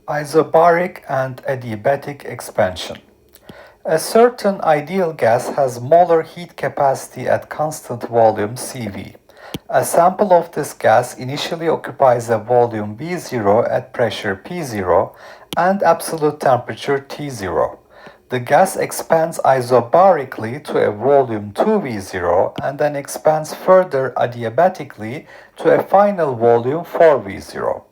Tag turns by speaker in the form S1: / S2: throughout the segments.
S1: Isobaric and adiabatic expansion. A certain ideal gas has molar heat capacity at constant volume Cv. A sample of this gas initially occupies a volume V0 at pressure P0 and absolute temperature T0. The gas expands isobarically to a volume 2V0 and then expands further adiabatically to a final volume 4V0.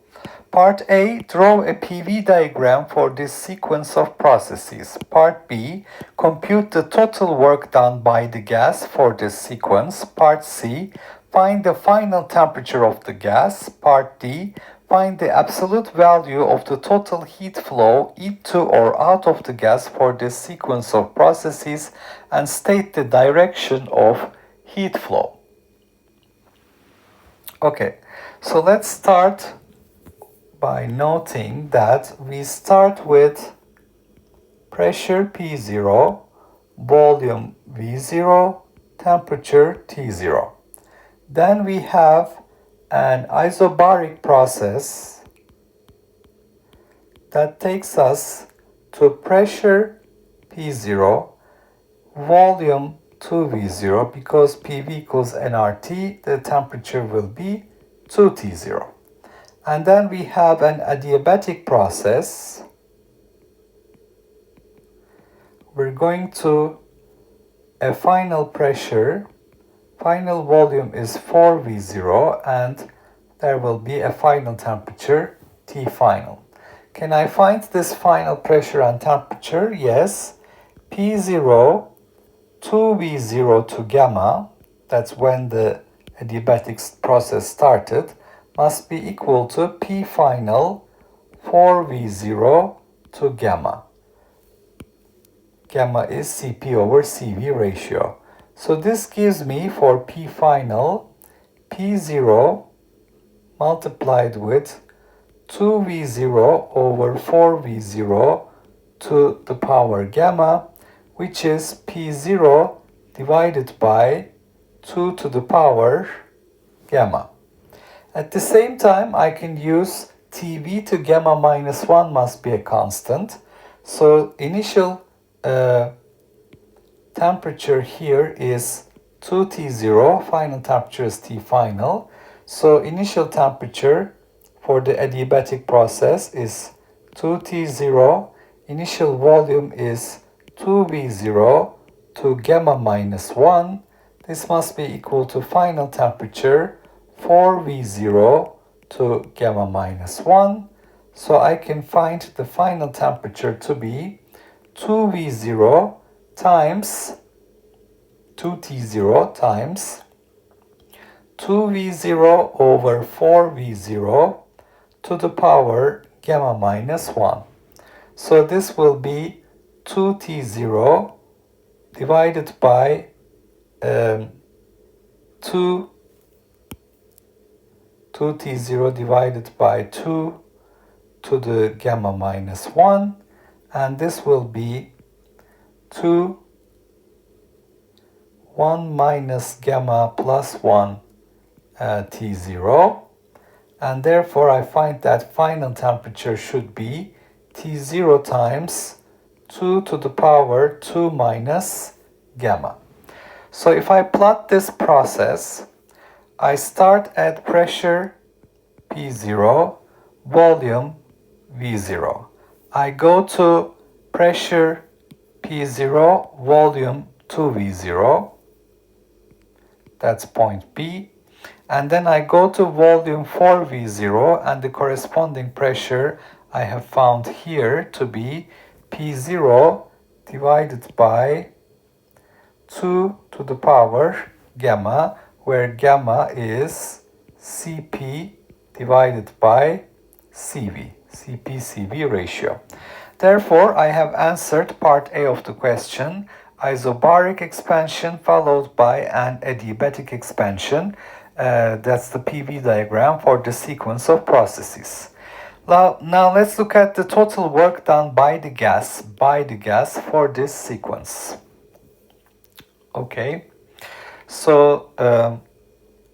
S1: Part A, draw a PV diagram for this sequence of processes. Part B, compute the total work done by the gas for this sequence. Part C, find the final temperature of the gas. Part D, find the absolute value of the total heat flow into or out of the gas for this sequence of processes and state the direction of heat flow. Okay, so let's start by noting that we start with pressure P0, volume V0, temperature T0. Then we have an isobaric process that takes us to pressure P0, volume 2V0, because PV equals nRT, the temperature will be 2T0. And then we have an adiabatic process. We're going to a final pressure. Final volume is 4V0 and there will be a final temperature T final. Can I find this final pressure and temperature? Yes. P0, 2V0 to gamma, that's when the adiabatic process started, must be equal to P final 4V0 to gamma. Gamma is Cp over Cv ratio. So this gives me for P final P0 multiplied with 2V0 over 4V0 to the power gamma, which is P0 divided by 2 to the power gamma. At the same time, I can use Tv to gamma minus 1 must be a constant. So initial temperature here is 2T0, final temperature is T final. So initial temperature for the adiabatic process is 2T0, initial volume is 2V0 to gamma minus 1. This must be equal to final temperature 4V0 to gamma minus 1. So I can find the final temperature to be 2V0 times 2T0 times 2V0 over 4V0 to the power gamma minus 1. So this will be 2T0 divided by 2T0 divided by 2 to the gamma minus 1, and this will be 1 minus gamma plus 1 T0, and therefore I find that final temperature should be T0 times 2 to the power 2 minus gamma. So if I plot this process, I start at pressure P0, volume V0. I go to pressure P0, volume 2V0. That's point B. And then I go to volume 4V0 and the corresponding pressure I have found here to be P0 divided by 2 to the power gamma, where gamma is Cp divided by Cv, Cp-Cv ratio. Therefore, I have answered part A of the question, isobaric expansion followed by an adiabatic expansion. That's the PV diagram for the sequence of processes. Now let's look at the total work done by the gas for this sequence. Okay, so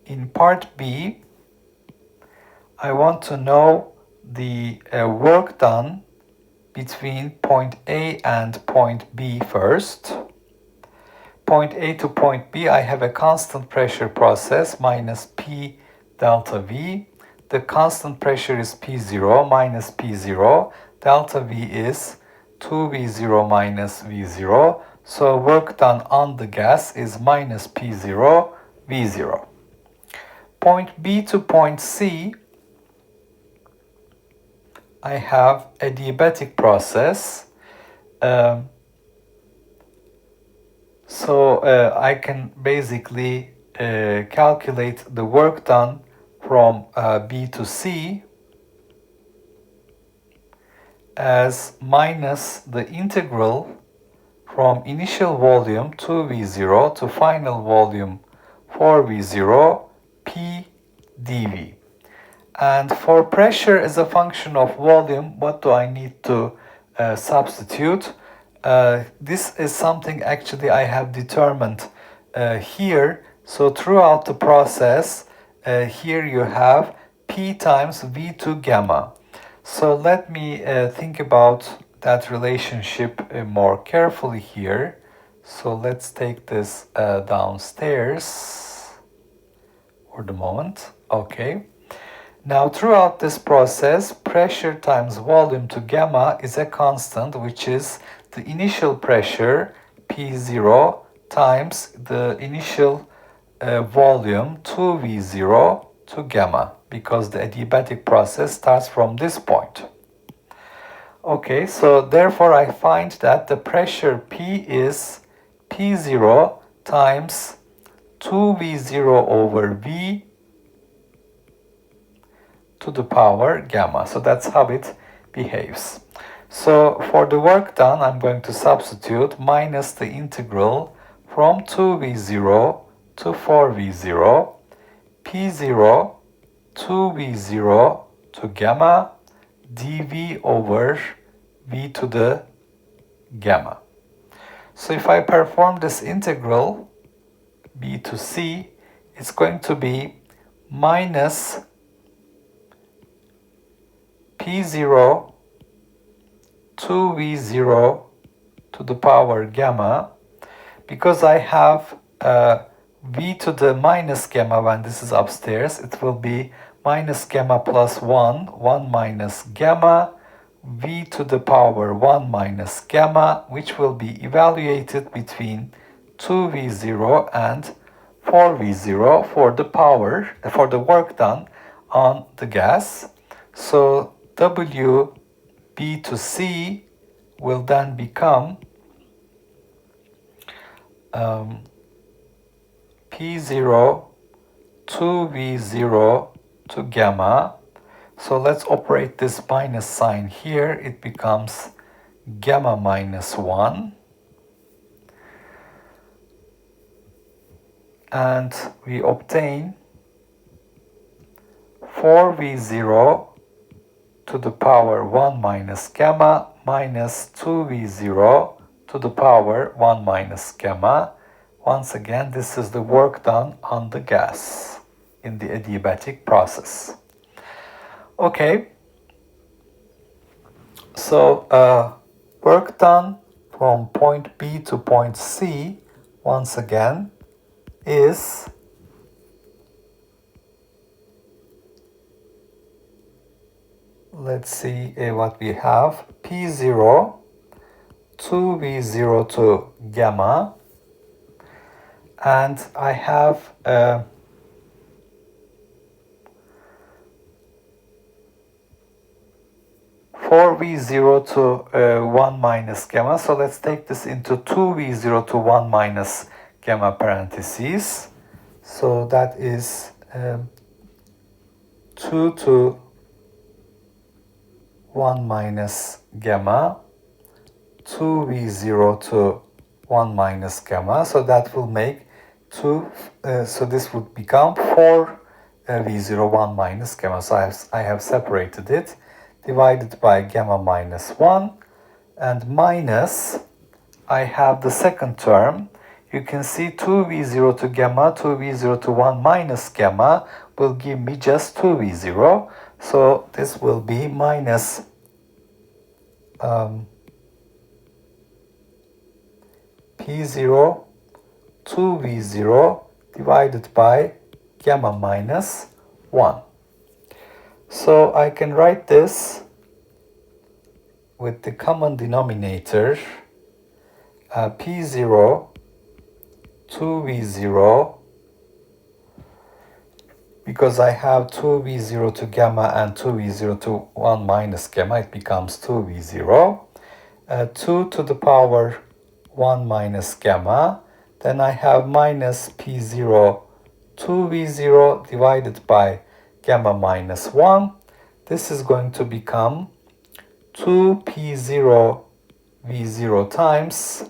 S1: in part B, I want to know the work done between point A and point B first. Point A to point B, I have a constant pressure process minus P delta V. The constant pressure is P0 minus P0. Delta V is 2V0 minus V0. So work done on the gas is minus P0 V0. Point B to point C, I have a adiabatic process. So I can basically calculate the work done from B to C as minus the integral from initial volume 2V0 to final volume 4V0 P dV. And for pressure as a function of volume, what do I need to substitute? This is something actually I have determined here. So throughout the process, here you have P times V2 gamma. So let me think about that relationship more carefully here. So let's take this downstairs for the moment. Okay. Now, throughout this process, pressure times volume to gamma is a constant, which is the initial pressure, P0, times the initial volume, 2V0 to gamma, because the adiabatic process starts from this point. Okay, so therefore I find that the pressure P is P0 times 2V0 over V to the power gamma. So that's how it behaves. So for the work done, I'm going to substitute minus the integral from 2V0 to 4V0, P0, 2V0 to gamma, dV over V to the gamma. So if I perform this integral, B to C, it's going to be minus P0 2V0 to the power gamma, because I have V to the minus gamma when this is upstairs, it will be minus gamma plus 1, 1 minus gamma, V to the power 1 minus gamma, which will be evaluated between 2V0 and 4V0 for the power, for the work done on the gas. So W B to C will then become P0 2V0 to gamma. So let's operate this minus sign here. It becomes gamma minus 1. And we obtain 4V0 to the power 1 minus gamma minus 2V0 to the power 1 minus gamma. Once again, this is the work done on the gas in the adiabatic process. Okay, so work done from point B to point C, once again, is let's see what we have. P0, 2V0 to gamma, and I have 4V0 to 1 minus gamma. So let's take this into 2V0 to 1 minus gamma parentheses. So that is 2 to 1 minus gamma, 2V0 to 1 minus gamma. So that will make 2, so this would become 4V0 1 minus gamma. So I have separated it, divided by gamma minus 1, and minus, I have the second term. You can see 2V0 to gamma, 2V0 to 1 minus gamma will give me just 2V0. So this will be minus P0 2V0 divided by gamma minus 1. So I can write this with the common denominator P0 2V0, because I have 2V0 to gamma and 2V0 to 1 minus gamma, it becomes 2V0. 2 to the power 1 minus gamma. Then I have minus P0 2V0 divided by gamma minus 1. This is going to become 2P0 V0 times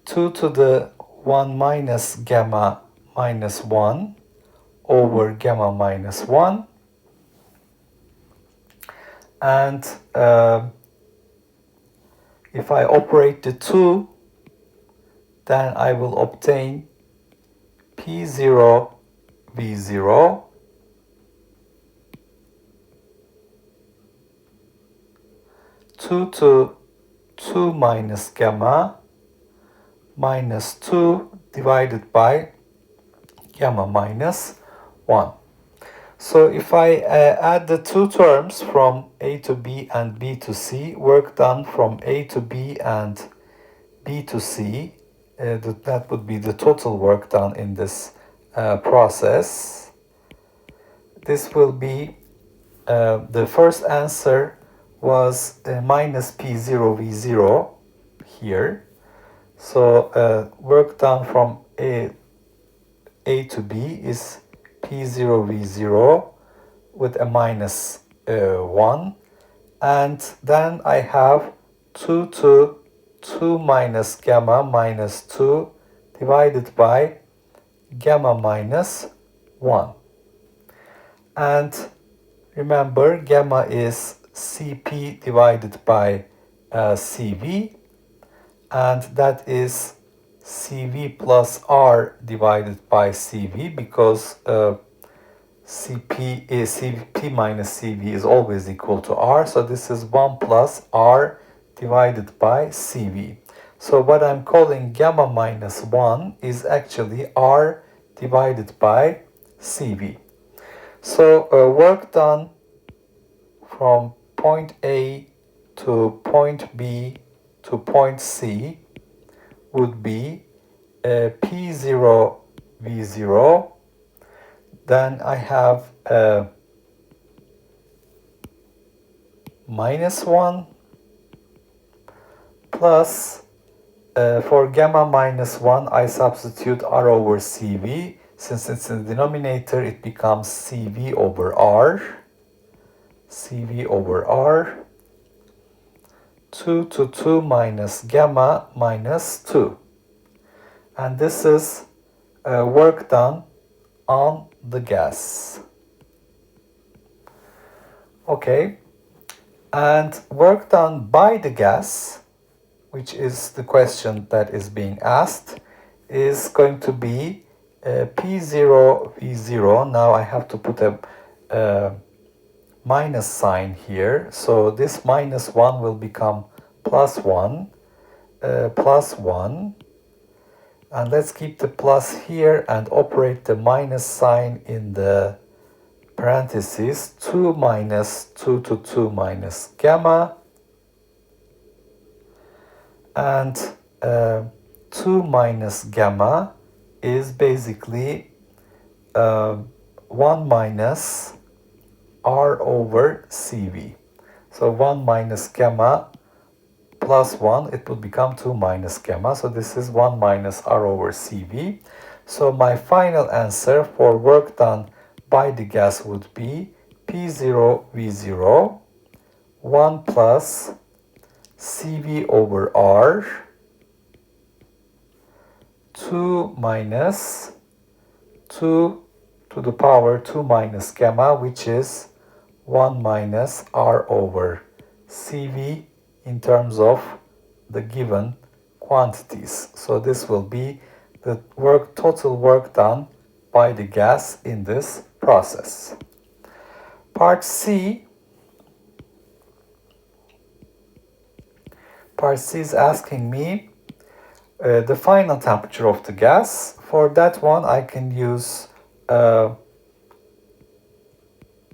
S1: 2 to the 1 minus gamma minus 1 over gamma minus 1. And if I operate the 2, then I will obtain P0 V0 2 to 2 minus gamma minus 2 divided by gamma minus 1. So if I add the two terms from A to B and B to C, work done from A to B and B to C, that would be the total work done in this process. This will be, the first answer was minus P0 V0 here. So work done from A to B is P0 V0 with a minus 1. And then I have 2 to 2 minus gamma minus 2 divided by gamma minus 1. And remember, gamma is Cp divided by Cv, and that is Cv plus R divided by Cv, because Cp minus Cv is always equal to R. So this is 1 plus R divided by Cv. So what I'm calling gamma minus 1 is actually R divided by Cv. So work done from point A to point B to point C would be P0 V0. Then I have minus 1 plus, for gamma minus 1, I substitute R over Cv. Since it's in the denominator, it becomes Cv over R. Cv over R. 2 to 2 minus gamma minus 2. And this is work done on the gas. Okay. And work done by the gas, which is the question that is being asked, is going to be P0 V0. Now I have to put a minus sign here. So this minus 1 will become plus 1, plus 1. And let's keep the plus here and operate the minus sign in the parentheses. 2 minus 2 to 2 minus gamma. And 2 minus gamma is basically 1 minus R over Cv. So 1 minus gamma plus 1, it would become 2 minus gamma. So this is 1 minus R over Cv. So my final answer for work done by the gas would be P0 V0, 1 plus Cv over R, 2 minus 2 to the power 2 minus gamma, which is 1 minus R over Cv in terms of the given quantities. So this will be the total work done by the gas in this process. Part C is asking me the final temperature of the gas. For that one, I can use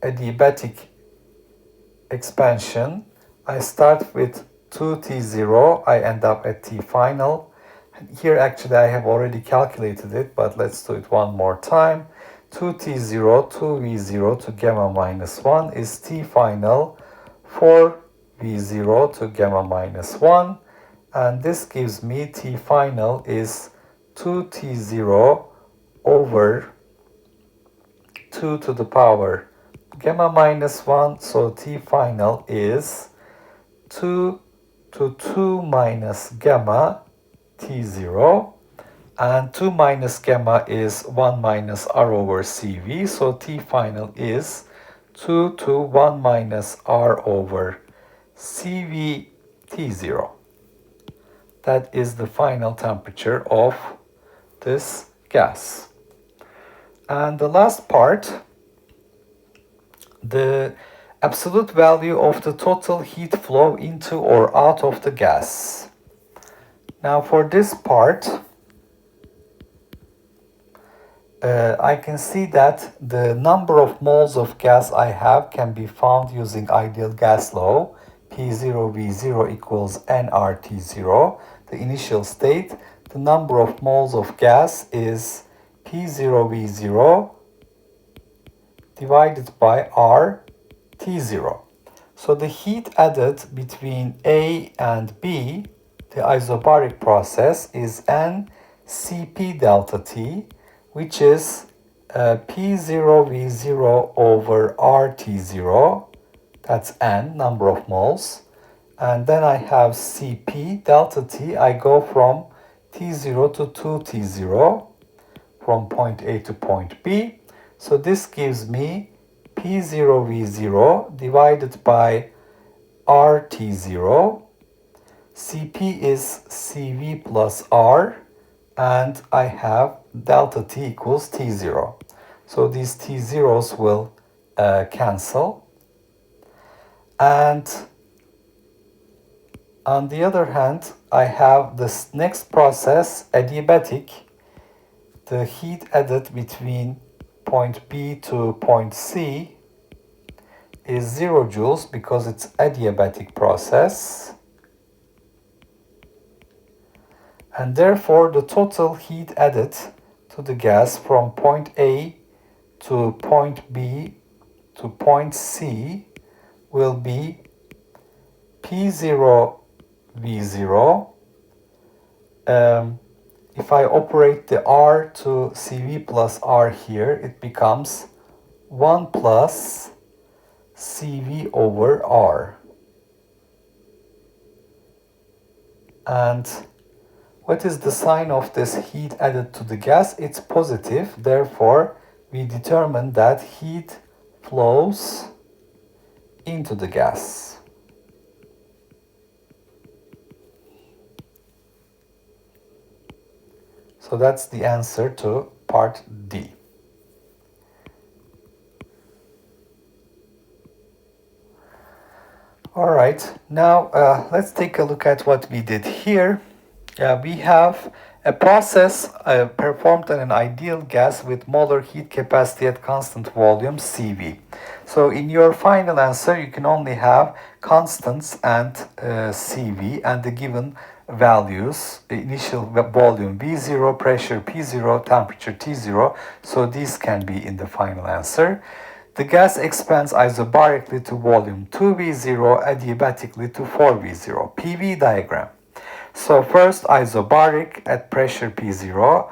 S1: adiabatic expansion. I start with 2T0, I end up at T final. Here actually I have already calculated it, but let's do it one more time. 2T0, 2V0 to gamma minus 1 is T final 4V0 to gamma minus 1. And this gives me T final is 2T0 over 2 to the power gamma minus 1. So T final is 2 to 2 minus gamma T0. And 2 minus gamma is 1 minus R over CV. So T final is 2 to 1 minus R over CV T0. That is the final temperature of this gas. And the last part, the absolute value of the total heat flow into or out of the gas. Now for this part, I can see that the number of moles of gas I have can be found using ideal gas law. P0V0 equals nRT0. The initial state, the number of moles of gas is P0V0 divided by RT0. So the heat added between A and B, the isobaric process, is NCP delta T, which is P0V0 over RT0. That's N, number of moles. And then I have Cp delta T. I go from T0 to 2T0, from point A to point B. So this gives me P0V0 divided by RT0. Cp is Cv plus R, and I have delta T equals T0. So these T0s will cancel. And on the other hand, I have this next process, adiabatic. The heat added between point B to point C is 0 joules because it's adiabatic process. And therefore, the total heat added to the gas from point A to point B to point C will be P0V0. If I operate the R to Cv plus R here, it becomes 1 plus Cv over R. And what is the sign of this heat added to the gas? It's positive. Therefore, we determine that heat flows into the gas. So that's the answer to part D. All right, now let's take a look at what we did here. We have a process performed on an ideal gas with molar heat capacity at constant volume Cv. So in your final answer, you can only have constants and Cv and the given values, the initial volume V0, pressure P0, temperature T0. So these can be in the final answer. The gas expands isobarically to volume 2V0, adiabatically to 4V0. PV diagram. So first isobaric at pressure P0,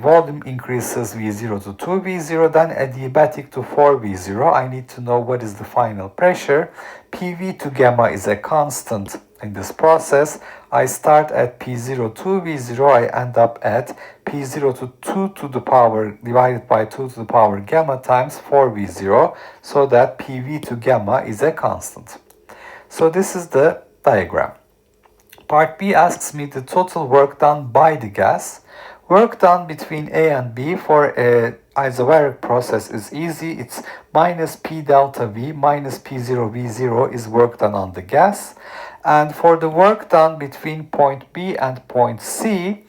S1: volume increases V0 to 2V0, then adiabatic to 4V0. I need to know what is the final pressure. PV to gamma is a constant in this process. I start at P0 2V0, I end up at P0 to 2 to the power divided by 2 to the power gamma times 4V0, so that PV to gamma is a constant. So this is the diagram. Part B asks me the total work done by the gas. Work done between A and B for a isobaric process is easy. It's minus P delta V minus P0 V0 is work done on the gas. And for the work done between point B and point C,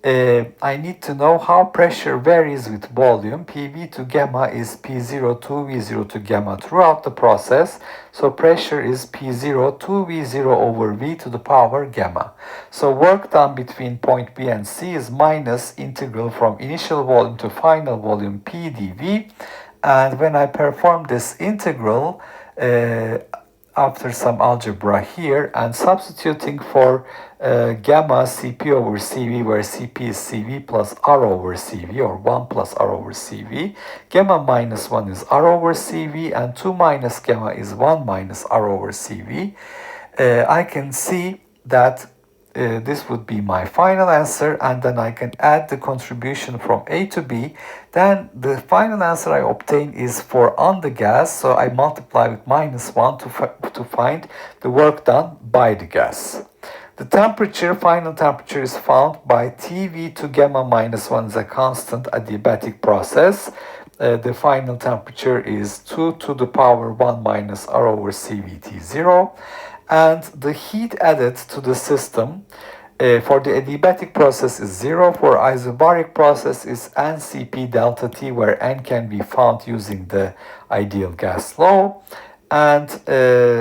S1: I need to know how pressure varies with volume. PV to gamma is P0 to V0 to gamma throughout the process. So pressure is P0 to V0 over V to the power gamma. So work done between point B and C is minus integral from initial volume to final volume P dV. And when I perform this integral, after some algebra here and substituting for gamma Cp over Cv, where Cp is Cv plus R over Cv, or 1 plus R over Cv. Gamma minus 1 is R over Cv, and 2 minus gamma is 1 minus R over Cv. I can see that this would be my final answer, and then I can add the contribution from A to B. Then the final answer I obtain is for on the gas, so I multiply with minus 1 to find the work done by the gas. The temperature, final temperature, is found by Tv to gamma minus 1 is a constant adiabatic process. The final temperature is 2 to the power 1 minus R over CVT0. And the heat added to the system for the adiabatic process is 0. For isobaric process is NCP delta T, where N can be found using the ideal gas law. And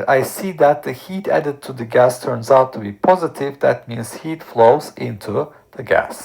S1: I see that the heat added to the gas turns out to be positive. That means heat flows into the gas.